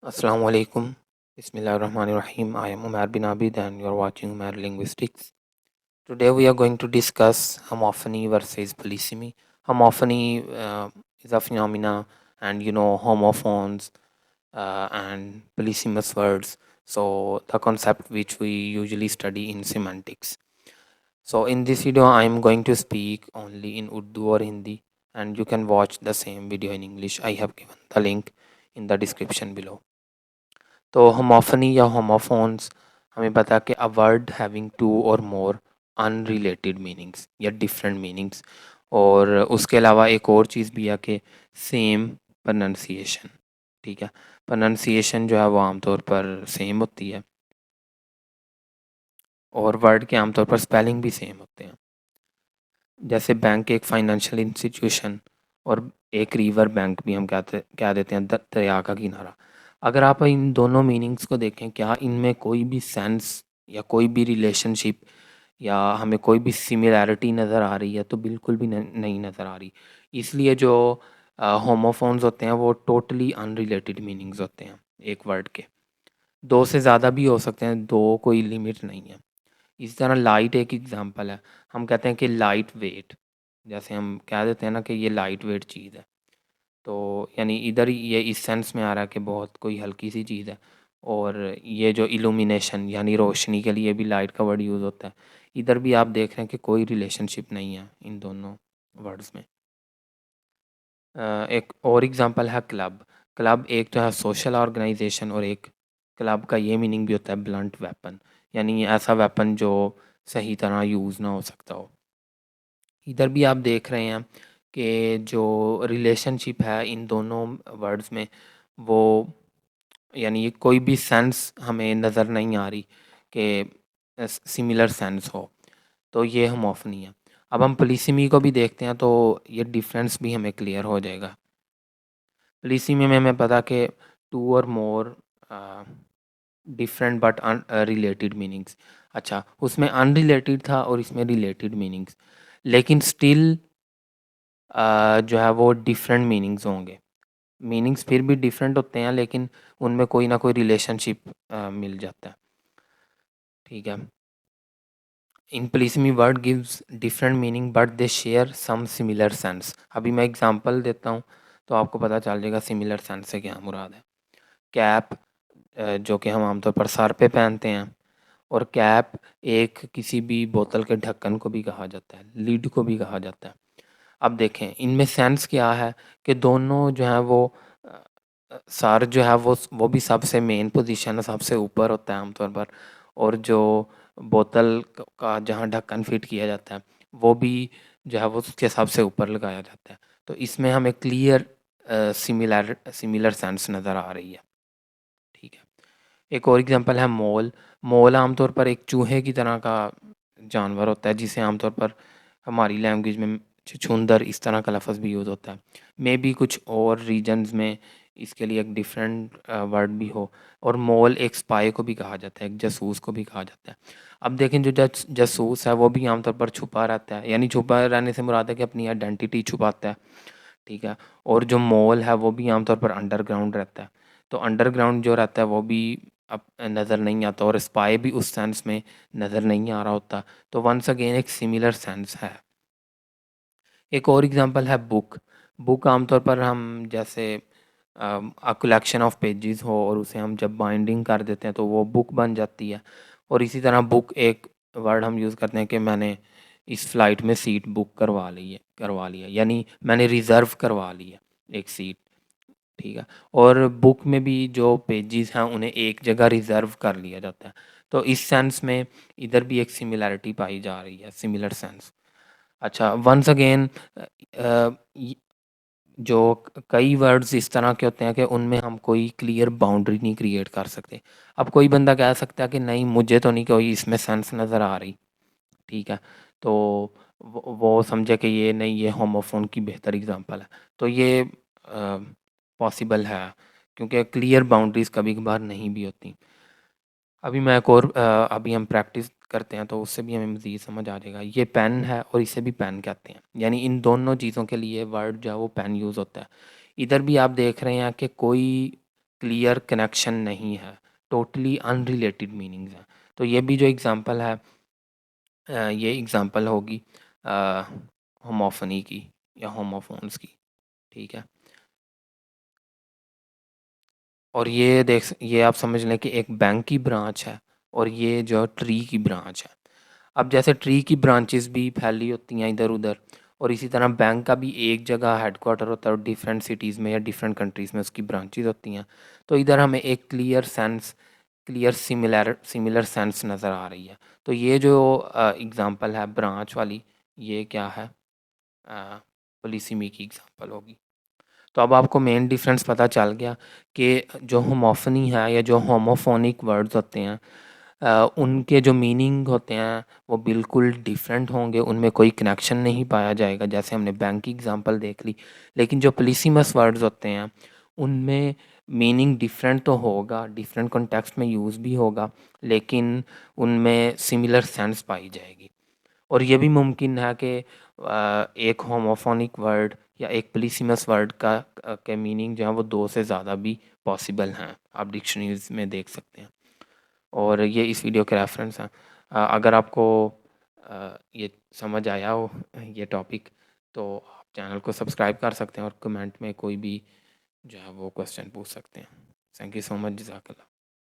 Assalamu alaikum. Bismillahirrahmanirrahim. I am Umar bin Abid and you are watching Umar Linguistics. Today we are going to discuss homophony versus polysemy. Homophony is a phenomena, and homophones and polysemous words. So the concept which we usually study in semantics. So in this video I am going to speak only in Urdu or Hindi, and you can watch the same video in English. I have given the link in the description below. तो होमोफनी या homophones हमें पता है कि a word having to और मोर unrelated meanings या different meanings, और उसके अलावा एक और चीज़ भी है कि सेम प्रोनाउंसिएशन। ठीक है, प्रोनाउंसिएशन जो है वो आमतौर पर सेम होती है और वर्ड के आमतौर पर स्पेलिंग भी सेम होते हैं। जैसे बैंक एक फाइनेंशियल इंस्टीट्यूशन, और एक रिवर बैंक भी हम कह देते हैं दरिया का किनारा। अगर आप इन दोनों मीनिंग्स को देखें, क्या इनमें कोई भी सेंस या कोई भी रिलेशनशिप या हमें कोई भी सिमिलैरिटी नज़र आ रही है? तो बिल्कुल भी नहीं नज़र आ रही। इसलिए जो होमोफोन्स होते हैं वो टोटली अनरिलेटेड मीनिंग्स होते हैं एक वर्ड के। दो से ज़्यादा भी हो सकते हैं, दो कोई लिमिट नहीं है। इसी तरह लाइट एक एग्जांपल है। हम कहते हैं कि लाइट वेट, जैसे हम कह देते हैं ना कि ये लाइट वेट चीज़ है, तो यानी इधर ये इस सेंस में आ रहा है कि बहुत कोई हल्की सी चीज़ है। और ये जो इल्यूमिनेशन यानी रोशनी के लिए भी लाइट का वर्ड यूज़ होता है। इधर भी आप देख रहे हैं कि कोई रिलेशनशिप नहीं है इन दोनों वर्ड्स में। एक और एग्जांपल है क्लब। क्लब एक जो है सोशल ऑर्गेनाइजेशन, और एक क्लब का ये मीनिंग भी होता है ब्लंट वेपन, यानी ऐसा वेपन जो सही तरह यूज़ ना हो सकता हो। इधर भी आप देख रहे हैं कि जो रिलेशनशिप है इन दोनों वर्ड्स में, वो यानी ये कोई भी सेंस हमें नज़र नहीं आ रही कि सिमिलर सेंस हो, तो ये होमोफनी है। अब हम पोलिसेमी को भी देखते हैं तो ये डिफरेंस भी हमें क्लियर हो जाएगा। पोलिसेमी में हमें पता कि टू और more different but related meanings. अच्छा, उसमें अनरिलेटेड था और इसमें रिलेटेड मीनिंग्स, लेकिन स्टिल जो है वो डिफरेंट मीनिंग्स होंगे। मीनिंग्स फिर भी डिफरेंट होते हैं, लेकिन उनमें कोई ना कोई रिलेशनशिप मिल जाता है। ठीक है, in polysemy word gives different meaning but they share some similar sense. अभी मैं एग्जांपल देता हूँ तो आपको पता चल जाएगा सिमिलर सेंस से क्या मुराद है। कैप, जो कि हम आमतौर पर सर पे पहनते हैं, और कैप एक किसी भी बोतल के ढक्कन को भी कहा जाता है, लिड को भी कहा जाता है। अब देखें इनमें सेंस क्या है कि दोनों जो है वो अ, सर जो है वो भी सबसे मेन पोजीशन सबसे ऊपर होता है आमतौर पर, और जो बोतल का जहाँ ढक्कन फिट किया जाता है वो भी जो है वो उसके सबसे ऊपर लगाया जाता है। तो इसमें हमें क्लियर सिमिलर सेंस नज़र आ रही है। ठीक है, एक और एग्जांपल है मोल। मोल आमतौर पर एक चूहे की तरह का जानवर होता है, जिसे आमतौर पर हमारी लैंग्वेज में छछूंदर इस तरह का लफ्ज़ भी यूज़ होता है। मे बी कुछ और रीजन्स में इसके लिए एक डिफरेंट वर्ड भी हो। और मोल एक स्पाई को भी कहा जाता है, एक जासूस को भी कहा जाता है। अब देखें जो जासूस है वो भी आमतौर पर छुपा रहता है, यानी छुपा रहने से मुराद है कि अपनी आइडेंटिटी छुपाता है। ठीक है, और जो मोल है वो भी आमतौर पर अंडरग्राउंड रहता है। तो अंडरग्राउंड जो रहता है वो भी अब नज़र नहीं आता, और स्पाई भी उस सेंस में नज़र नहीं आ रहा होता। तो वंस अगेन एक सिमिलर सेंस है। एक और एग्जांपल है बुक। बुक आमतौर पर हम जैसे कलेक्शन ऑफ पेजेस हो और उसे हम जब बाइंडिंग कर देते हैं तो वो बुक बन जाती है। और इसी तरह बुक एक वर्ड हम यूज़ करते हैं कि मैंने इस फ़्लाइट में सीट बुक करवा लिया, यानी मैंने रिज़र्व करवा ली है एक सीट। ठीक है, और बुक में भी जो पेजेस हैं उन्हें एक जगह रिज़र्व कर लिया जाता है। तो इस सेंस में इधर भी एक सिमिलैरिटी पाई जा रही है, सिमिलर सेंस। अच्छा, वंस अगेन जो कई वर्ड्स इस तरह के होते हैं कि उनमें हम कोई क्लियर बाउंड्री नहीं क्रिएट कर सकते। अब कोई बंदा कह सकता है कि नहीं, मुझे तो नहीं कोई इसमें सेंस नज़र आ रही। ठीक है, तो वो समझे कि ये नहीं, ये होमोफोन की बेहतर एग्जांपल है। तो ये पॉसिबल है, क्योंकि क्लियर बाउंड्रीज कभी कभार नहीं भी होती। अभी मैं एक और अभी हम प्रैक्टिस करते हैं तो उससे भी हमें मज़ीद समझ आ जाएगा। ये पेन है और इसे भी पेन कहते हैं, यानी इन दोनों चीज़ों के लिए वर्ड जो है वो पेन यूज़ होता है। इधर भी आप देख रहे हैं कि कोई क्लियर कनेक्शन नहीं है, टोटली अनरिलेटेड मीनिंग्स हैं। तो ये भी जो एग्ज़ाम्पल है ये एग्ज़ाम्पल होगी होमोफनी की या होमोफोन्स की, ठीक है। और ये आप समझ लें कि एक बैंक की ब्रांच है और ये जो ट्री की ब्रांच है। अब जैसे ट्री की ब्रांचेस भी फैली होती हैं इधर उधर, और इसी तरह बैंक का भी एक जगह हेडक्वार्टर होता है और डिफरेंट सिटीज़ में या डिफरेंट कंट्रीज़ में उसकी ब्रांचेस होती हैं। तो इधर हमें एक क्लियर सिमिलर सेंस नज़र आ रही है। तो ये जो एग्ज़ाम्पल है ब्रांच वाली, ये क्या है, पोलिसेमी की एग्ज़ाम्पल होगी। तो अब आपको मेन डिफरेंस पता चल गया कि जो होमोफनी है या जो होमोफोनिक वर्ड्स होते हैं उनके जो मीनिंग होते हैं वो बिल्कुल डिफरेंट होंगे, उनमें कोई कनेक्शन नहीं पाया जाएगा, जैसे हमने बैंक की एग्जांपल देख ली। लेकिन जो पोलिसेमस वर्ड्स होते हैं उनमें मीनिंग डिफरेंट तो होगा, डिफरेंट कॉन्टेक्स्ट में यूज़ भी होगा, लेकिन उनमें सिमिलर सेंस पाई जाएगी। और ये भी मुमकिन है कि एक होमोफोनिक वर्ड या एक पोलिसेमस वर्ड के मीनिंग जो है वो दो से ज़्यादा भी पॉसिबल हैं, आप डिक्शनरीज में देख सकते हैं। और ये इस वीडियो के रेफरेंस हैं। अगर आपको ये समझ आया हो ये टॉपिक, तो आप चैनल को सब्सक्राइब कर सकते हैं और कमेंट में कोई भी जो है वो क्वेश्चन पूछ सकते हैं। थैंक यू सो मच, जज़ाकल्लाह।